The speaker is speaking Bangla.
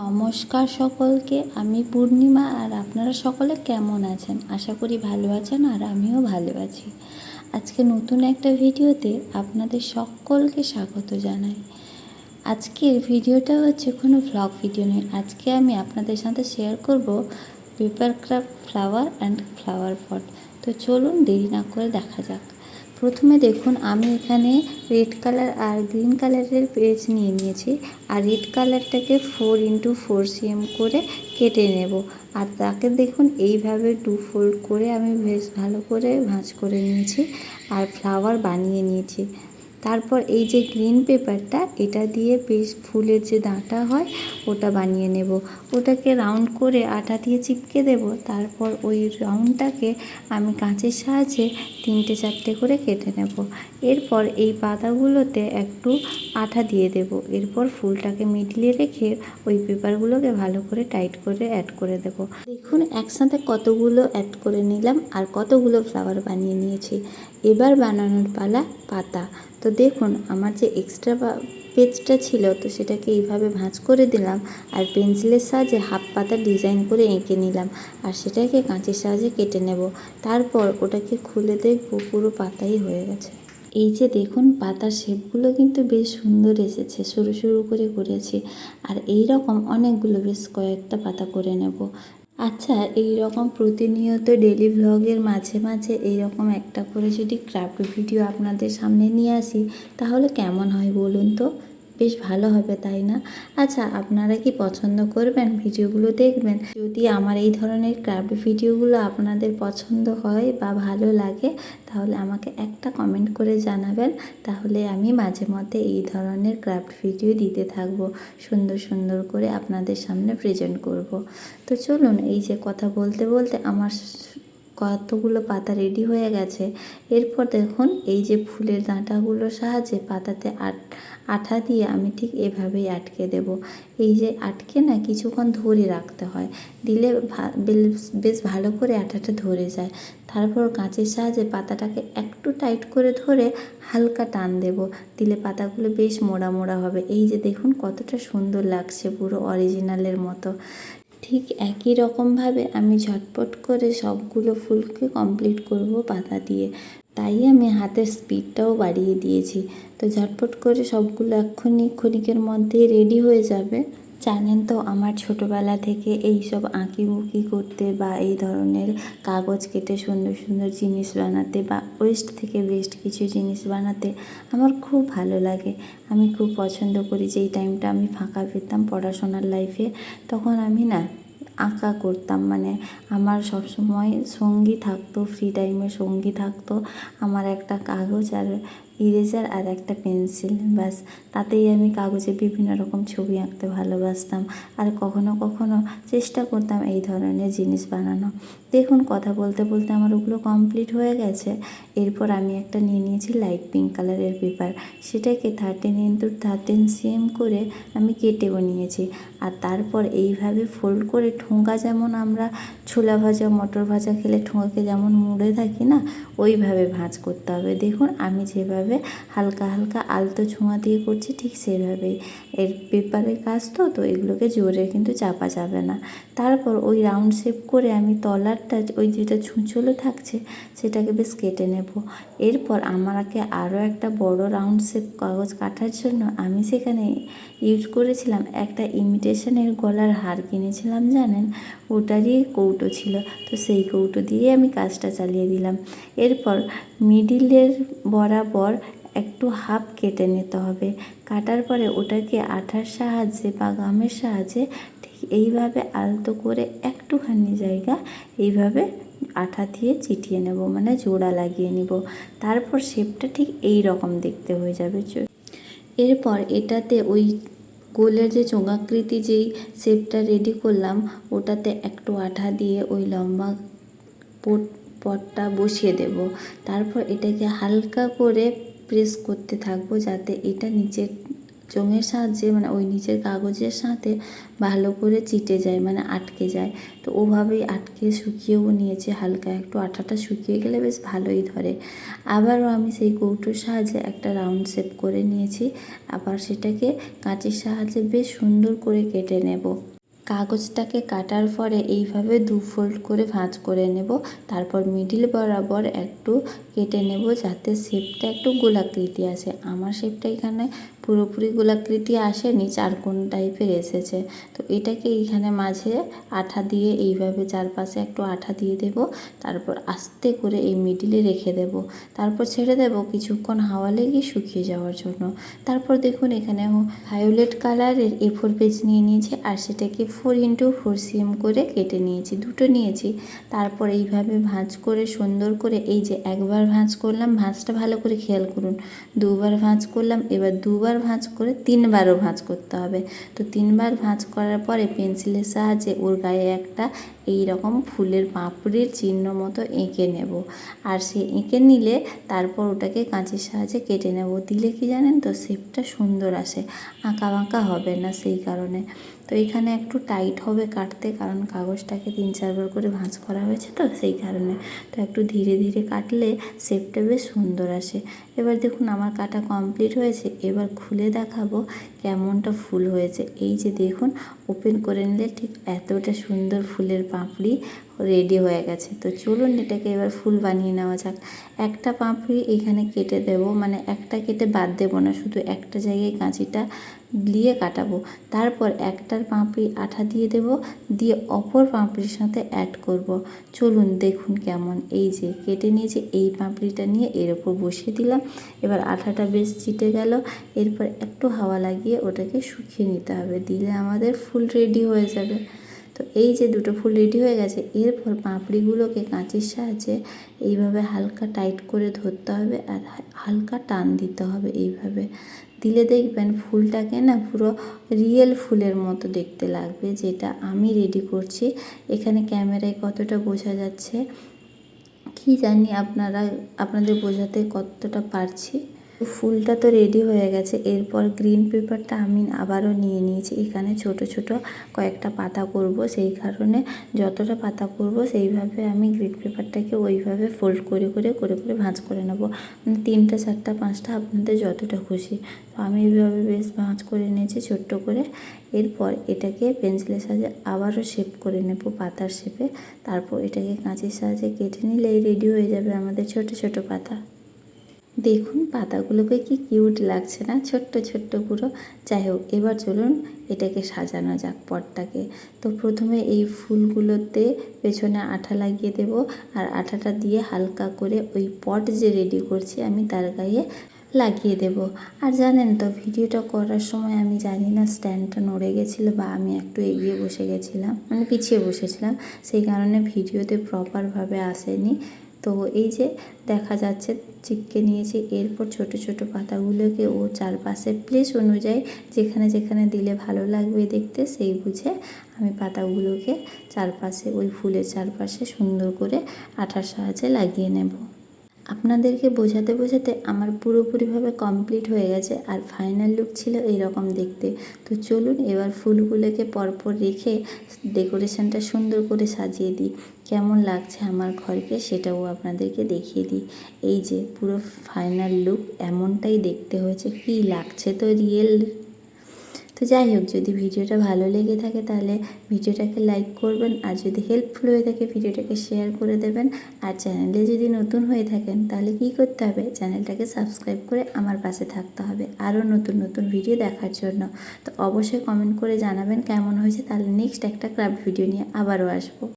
নমস্কার সকলকে, আমি পূর্ণিমা। আর আপনারা সকলে কেমন আছেন? আশা করি ভালো আছেন, আর আমিও ভালো আছি। আজকে নতুন একটা ভিডিওতে আপনাদের সকলকে স্বাগত জানাই। আজকের ভিডিওটা হচ্ছে কোনো ভ্লগ ভিডিও নয়। আজকে আমি আপনাদের সাথে শেয়ার করব paper craft flower and flower pot. তো চলুন দেরি না করে দেখা যাক। প্রথমে দেখুন, আমি এখানে রেড কালার আর গ্রিন কালারের পেজ নিয়ে নিয়েছি। আর রেড কালারটাকে 4x4 cm করে কেটে নেব। আর তাকে দেখুন এইভাবে 2 fold করে আমি বেশ ভালো করে ভাঁজ করে নিয়েছি আর ফ্লাওয়ার বানিয়ে নিয়েছি। তারপর এই যে গ্রিন পেপারটা, এটা দিয়ে বেশ ফুলের যে ডাঁটা হয় ওটা বানিয়ে নেব। ওটাকে রাউন্ড করে আঠা দিয়ে চিপকে দেব। তারপর ওই রাউন্ডটাকে আমি কাঁচের সাহায্যে 3-4টে করে কেটে নেব। এরপর এই পাতাগুলোতে একটু আঠা দিয়ে দেব। এরপর ফুলটাকে মিডিলে রেখে ওই পেপারগুলোকে ভালো করে টাইট করে অ্যাড করে দেব। দেখুন একসাথে কতগুলো অ্যাড করে নিলাম আর কতগুলো ফ্লাওয়ার বানিয়ে নিয়েছি। এবার বানানোর পালা পাতা। তো দেখুন আমার যে এক্সট্রা পেজটা ছিল, তো সেটাকে এইভাবে ভাঁজ করে দিলাম আর পেন্সিলের সাহায্যে হাফ পাতা ডিজাইন করে এঁকে নিলাম। আর সেটাকে কাঁচের সাহায্যে কেটে নেব। তারপর ওটাকে খুলে দেখব পুরো পাতাই হয়ে গেছে। এই যে দেখুন পাতার শেপগুলো কিন্তু বেশ সুন্দর এসেছে, সরু সরু করে করেছি। আর এই রকম অনেকগুলো বেশ কয়েকটা পাতা করে নেব। আচ্ছা, এই রকম প্রতিনিয়ত ডেলি ভ্লগের মাঝে মাঝে এই রকম একটা করে যদি ক্রাফট ভিডিও আপনাদের সামনে নিয়ে আসি, তাহলে কেমন হয় বলুন তো? বেশ ভালো হবে, তাই না? আচ্ছা, আপনারা কি পছন্দ করবেন? ভিডিওগুলো দেখবেন। যদি আমার এই ধরনের ক্রাফট ভিডিওগুলো আপনাদের পছন্দ হয় বা ভালো লাগে, তাহলে আমাকে একটা কমেন্ট করে জানাবেন। তাহলে আমি মাঝে মধ্যে এই ধরনের ক্রাফট ভিডিও দিতে থাকবো, সুন্দর সুন্দর করে আপনাদের সামনে প্রেজেন্ট করব। তো চলুন, এই যে কথা বলতে বলতে আমার কতগুলো পাতা রেডি হয়ে গেছে। এরপর দেখুন এই যে ফুলের ডাঁটাগুলোর সাহায্যে পাতাতে আঠা দিয়ে আমি ঠিক এভাবেই আটকে দেব। এই যে আটকে না কিছুক্ষণ ধরে রাখতে হয়, দিলে বেশ ভালো করে আঠাটা ধরে যায়। তারপর কাঁচের সাহায্যে পাতাটাকে একটু টাইট করে ধরে হালকা টান দেব, দিলে পাতাগুলো বেশ মোড়া মোড়া হবে। এই যে দেখুন কতটা সুন্দর লাগছে, পুরো অরিজিনালের মতো। ঠিক একই রকমভাবে আমি ঝটপট করে সবগুলো ফুলকে কমপ্লিট করব পাতা দিয়ে। তাই আমি হাতের স্পিডটাও বাড়িয়ে দিয়েছি। তো ঝটপট করে সবগুলো এক্ষুনি ক্ষণিকের মধ্যেই রেডি হয়ে যাবে। জানেন তো, আমার ছোটোবেলা থেকে এই সব আঁকিবুকি করতে বা এই ধরনের কাগজ কেটে সুন্দর সুন্দর জিনিস বানাতে বা ওয়েস্ট থেকে বেস্ট কিছু জিনিস বানাতে আমার খুব ভালো লাগে। আমি খুব পছন্দ করি। যেই টাইমটা আমি ফাঁকা পেতাম পড়াশোনার লাইফে, তখন আমি না আঁকা করতাম। মানে আমার সবসময় সঙ্গী থাকতো, ফ্রি টাইমে সঙ্গী থাকতো আমার একটা কাগজ আর ইরেজার আর একটা পেন্সিল। ব্যাস, তাতেই আমি কাগজে বিভিন্ন রকম ছবি আঁকতে ভালোবাসতাম। আর কখনো কখনো চেষ্টা করতাম এই ধরনের জিনিস বানানো। দেখুন কথা বলতে বলতে আমার ওগুলো কমপ্লিট হয়ে গেছে। এরপর আমি একটা নিয়ে নিয়েছি লাইট পিঙ্ক কালারের পেপার। সেটাকে 13x13 cm করে আমি কেটেও নিয়েছি। আর তারপর এইভাবে ফোল্ড করে ঠোঙা, যেমন আমরা ছোলা ভাজা মটর ভাজা খেলে ঠোঙাকে যেমন মুড়ে থাকি না, ওইভাবে ভাঁজ করতে হবে। দেখুন আমি যেভাবে হালকা হালকা আলতো ছোঁয়া দিয়ে করছি, ঠিক সেভাবেই। এর পেপারের কাজ তো এগুলোকে জোরে কিন্তু চাপা যাবে না। তারপর ওই রাউন্ড শেপ করে আমি তলারটা, ওই যেটা ছুঁচলো থাকছে, সেটাকে বেশ কেটে নেব। এরপর আমাকে আরও একটা বড় রাউন্ড শেপ কাগজ কাটার জন্য আমি সেখানে ইউজ করেছিলাম একটা ইমিটেশনের গলার হার কিনেছিলাম, জানেন, ওটারই কৌটো ছিল। তো সেই কৌটো দিয়ে আমি কাজটা চালিয়ে দিলাম। এরপর মিডিলের বরাবর একটু হাফ কেটে নিতে হবে। কাটার পরে ওটাকে আঠার সাহায্যে বা গামের সাহায্যে ঠিক এইভাবে আলতো করে একটুখানি জায়গা এইভাবে আঠা দিয়ে চিটিয়ে নেব, মানে জোড়া লাগিয়ে নিব। তারপর শেপটা ঠিক এই রকম দেখতে হয়ে যাবে। এরপর এটাতে ওই গোলের যে চোঙাকৃতি যেই শেপটা রেডি করলাম, ওটাতে একটু আঠা দিয়ে ওই লম্বা পটটা বসিয়ে দেব। তারপর এটাকে হালকা করে প্রেস করতে থাকবো, যাতে এটা নিচের চোঙের সাহায্যে মানে ওই নিচের কাগজের সাথে ভালো করে চিটে যায়, মানে আটকে যায়। তো ওভাবেই আটকে শুকিয়েও নিয়েছি, হালকা একটু আঠাটা শুকিয়ে গেলে বেশ ভালোই ধরে। আবারও আমি সেই কৌটোর সাহায্যে একটা রাউন্ড শেপ করে নিয়েছি, আবার সেটাকে কাঁচির সাহায্যে বেশ সুন্দর করে কেটে নেব। কাগজটাকে কাটার পরে এইভাবে 2 ফোল্ড করে ভাঁজ করে নেব, তারপর মিডিল বরাবর একটু কেটে নেব যাতে শেপটা একটু গোলাকৃতি আসে। আমার শেপটা এখানে পুরোপুরি গোলাকৃতি আসেনি, চারকোণ টাইপের এসেছে। তো এটাকে এইখানে মাঝে আঠা দিয়ে এইভাবে চারপাশে একটু আঠা দিয়ে দেব, তারপর আস্তে করে এই মিডিলে রেখে দেব, তারপর ছেড়ে দেব কিছুক্ষণ হাওয়া লেগে শুকিয়ে যাওয়ার জন্য। তারপর দেখুন এখানে ভায়োলেট কালারের A4 পেজ নিয়ে নিয়েছি, আর সেটাকে 4x4 cm করে কেটে নিয়েছি, দুটো নিয়েছি। তারপর এইভাবে ভাঁজ করে সুন্দর করে, এই যে একবার ভাঁজ করলাম, ভাঁজটা ভালো করে খেয়াল করুন, দুবার ভাঁজ করলাম, এবার দুবার ভাঁজ করে 3বারও ভাঁজ করতে হবে। তো 3বার ভাঁজ করার পরে পেন্সিলের সাহায্যে ওর গায়ে একটা এই রকম ফুলের পাপড়ির চিহ্ন মতো এঁকে নেব, আর সে এঁকে নিলে তারপর ওটাকে কাঁচির সাহায্যে কেটে নেব। দিলে কি জানেন তো, শেপটা সুন্দর আসে, আঁকা বাঁকা হবে না সেই কারণে। তো এখানে একটু টাইট হবে কাটতে, কারণ কাগজটাকে 3-4বার করে ভাঁজ করা হয়েছে তো সেই কারণে। তো একটু ধীরে ধীরে কাটলে শেপটা বেশ সুন্দর আসে। এবার দেখুন আমার কাটা কমপ্লিট হয়েছে, এবার খুলে দেখাবো কেমনটা ফুল হয়েছে। এই যে দেখুন, ওপেন করে নিলে ঠিক এতটা সুন্দর ফুলের পাপড়ি রেডি হয়ে গেছে। তো চলুন এটাকে এবার ফুল বানিয়ে নেওয়া যাক। একটা পাপড়ি এখানে কেটে দেব, মানে একটা কেটে বাদ দেবো না, শুধু একটা জায়গায় কাঁচিটা দিয়ে কাটাবো। তারপর একটার পাপড়ি আঠা দিয়ে দেব, দিয়ে অপর পাপড়ির সাথে অ্যাড করব। চলুন দেখুন কেমন। এই যে কেটে নিয়েছি, এই পাপড়িটা নিয়ে এর ওপর বসিয়ে দিলাম, এবার আঠাটা বেশ চিটে গেল। এরপর একটু হাওয়া লাগিয়ে ওটাকে শুকিয়ে নিতে হবে, দিলে আমাদের ফুল রেডি হয়ে যাবে। তো এই যে দুটো ফুল রেডি হয়ে গেছে, এরপর পাপড়িগুলোকে কাঁচির সাহায্যে এইভাবে হালকা টাইট করে ধরতে হবে, আর হালকা টান দিতে হবে। এইভাবে দিলে দেখবেন ফুলটাকে না পুরো রিয়েল ফুলের মতো দেখতে লাগবে, যেটা আমি রেডি করছি। এখানে ক্যামেরায় কতটা বোঝা যাচ্ছে কি জানি, আপনাদের বোঝাতে কতটা পারছি। ফুলটা তো রেডি হয়ে গেছে। এরপর গ্রিন পেপারটা আমি আবারও নিয়ে নিয়েছি, এখানে ছোট ছোট কয়েকটা পাতা করব, সেই কারণে যতটা পাতা করব সেইভাবে আমি গ্রিন পেপারটাকে ওইভাবে ফোল্ড করে করে করে করে ভাঁজ করে নেব, মানে 3টা 4টা 5টা আপনাদের যতটা খুশি। তো আমি এইভাবে বেশ ভাঁজ করে নিয়েছি ছোট্ট করে। এরপর এটাকে পেন্সিলের সাহায্যে আবারও শেপ করে নেব পাতার শেপে, তারপর এটাকে কাঁচির সাহায্যে কেটে নিলেই রেডি হয়ে যাবে আমাদের ছোট ছোট পাতা। দেখুন পাতাগুলোকে কি কিউট লাগছে না, ছোট্ট ছোট্ট পুরো। যাই হোক, এবার চলুন এটাকে সাজানো যাক পটটাকে। তো প্রথমে এই ফুলগুলোতে পেছনে আঠা লাগিয়ে দেব, আর আঠাটা দিয়ে হালকা করে ওই পট যে রেডি করছি আমি তার গায়ে লাগিয়ে দেব। আর জানেন তো, ভিডিওটা করার সময় আমি জানি না স্ট্যান্ডটা নড়ে গেছিলো বা আমি একটু এগিয়ে বসে গেছিলাম, মানে পিছিয়ে বসেছিলাম, সেই কারণে ভিডিওতে প্রপারভাবে আসেনি। তো এই যে দেখা যাচ্ছে চিপকে নিয়েছি। এরপর ছোট ছোট পাতাগুলোকে ও চারপাশে প্লেস অনুযায়ী যেখানে যেখানে দিলে ভালো লাগবে দেখতে, সেই বুঝে আমি পাতাগুলোকে চারপাশে, ওই ফুলের চারপাশে সুন্দর করে আঠার সাহায্যে লাগিয়ে নেব। আপনাদেরকে বোঝাতে বোঝাতে আমার পুরোপুরিভাবে কমপ্লিট হয়ে গেছে, আর ফাইনাল লুক ছিল এইরকম দেখতে। তো চলুন এবার ফুলগুলোকে পরপর রেখে ডেকোরেশনটা সুন্দর করে সাজিয়ে দিই। কেমন লাগছে আমার ঘরকে সেটাও আপনাদেরকে দেখিয়ে দিই। এই যে পুরো ফাইনাল লুক এমনটাই দেখতে হয়েছে, কি লাগছে তো রিয়েল। তো যাই হোক, যদি ভিডিওটা ভালো লেগে থাকে তাহলে ভিডিওটাকে লাইক করবেন, আর যদি হেল্পফুল হয়ে থাকে ভিডিওটাকে শেয়ার করে দেবেন। আর চ্যানেলে যদি নতুন হয়ে থাকেন তাহলে কী করতে হবে, চ্যানেলটাকে সাবস্ক্রাইব করে আমার পাশে থাকতে হবে আরও নতুন নতুন ভিডিও দেখার জন্য। তো অবশ্যই কমেন্ট করে জানাবেন কেমন হয়েছে, তাহলে নেক্সট একটা ক্রাফট ভিডিও নিয়ে আবারও আসবো।